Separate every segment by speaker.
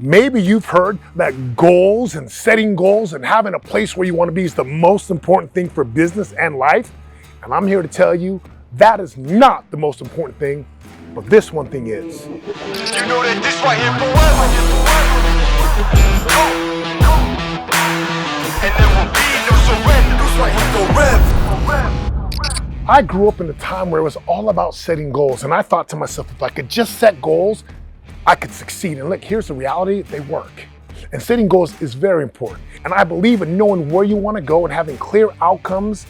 Speaker 1: Maybe you've heard that goals and setting goals and having a place where you want to be is the most important thing for business and life. And I'm here to tell you that is not the most important thing, but this one thing is.
Speaker 2: You know that this right here forever. And there will be no surrender. This right here forever.
Speaker 1: I grew up in a time where it was all about setting goals, and I thought to myself, if I could just set goals, I could succeed. And look, here's the reality, they work. And setting goals is very important. And I believe in knowing where you want to go and having clear outcomes.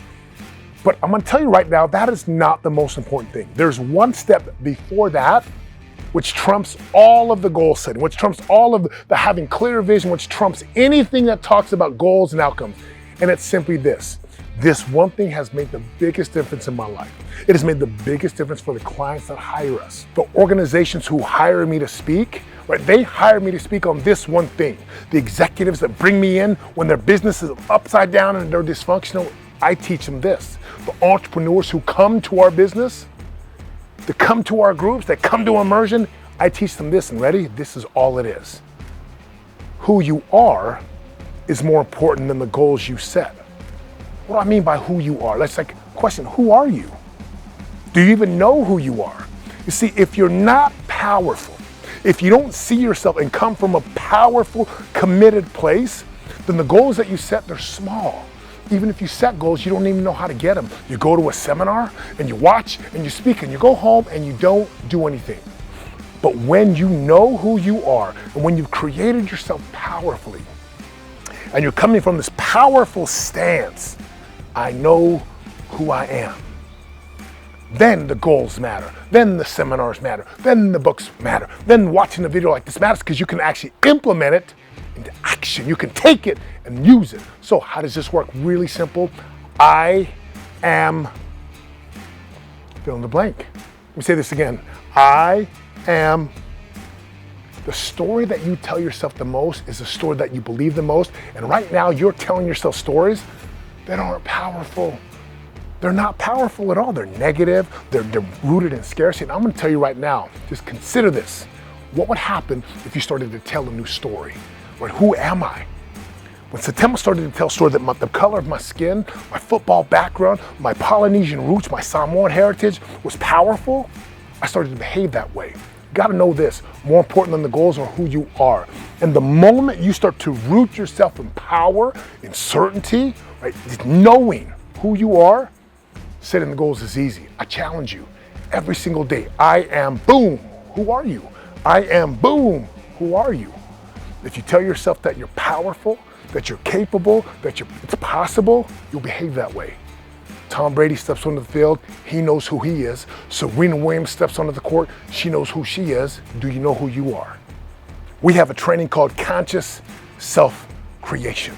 Speaker 1: But I'm going to tell you right now, that is not the most important thing. There's one step before that, which trumps all of the goal setting, which trumps all of the having clear vision, which trumps anything that talks about goals and outcomes. And it's simply this. This one thing has made the biggest difference in my life. It has made the biggest difference for the clients that hire us. The organizations who hire me to speak, right? They hire me to speak on this one thing. The executives that bring me in when their business is upside down and they're dysfunctional, I teach them this. The entrepreneurs who come to our business, that come to our groups, that come to immersion, I teach them this. And ready? This is all it is. Who you are is more important than the goals you set. What do I mean by who you are? Let's question, who are you? Do you even know who you are? You see, if you're not powerful, if you don't see yourself and come from a powerful, committed place, then the goals that you set, they're small. Even if you set goals, you don't even know how to get them. You go to a seminar and you watch and you speak and you go home and you don't do anything. But when you know who you are and when you've created yourself powerfully and you're coming from this powerful stance, I know who I am. Then the goals matter. Then the seminars matter. Then the books matter. Then watching a video like this matters because you can actually implement it into action. You can take it and use it. So how does this work? Really simple. I am, fill in the blank. Let me say this again. I am. The story that you tell yourself the most is the story that you believe the most. And right now you're telling yourself stories that aren't powerful. They're not powerful at all. They're negative. They're rooted in scarcity. And I'm going to tell you right now, just consider this. What would happen if you started to tell a new story? Right? Who am I? When Setema started to tell a story that the color of my skin, my football background, my Polynesian roots, my Samoan heritage was powerful, I started to behave that way. You got to know this. More important than the goals are who you are. And the moment you start to root yourself in power, in certainty, right, knowing who you are, setting the goals is easy. I challenge you every single day. I am boom. Who are you? I am boom. Who are you? If you tell yourself that you're powerful, that you're capable, that it's possible, you'll behave that way. Tom Brady steps onto the field, he knows who he is. Serena Williams steps onto the court, she knows who she is. Do you know who you are? We have a training called Conscious Self-Creation.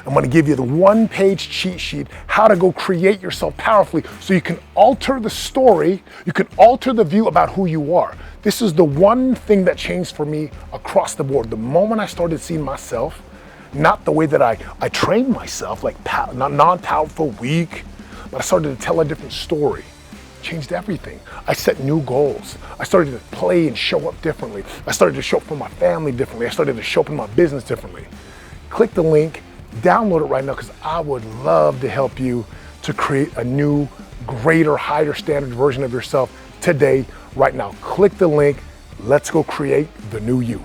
Speaker 1: I'm going to give you the one-page cheat sheet, how to go create yourself powerfully so you can alter the story, you can alter the view about who you are. This is the one thing that changed for me across the board. The moment I started seeing myself, not the way that I trained myself, like non-powerful, weak, but I started to tell a different story. Changed everything. I set new goals. I started to play and show up differently. I started to show up for my family differently. I started to show up in my business differently. Click the link, download it right now because I would love to help you to create a new, greater, higher standard version of yourself today, right now. Click the link. Let's go create the new you.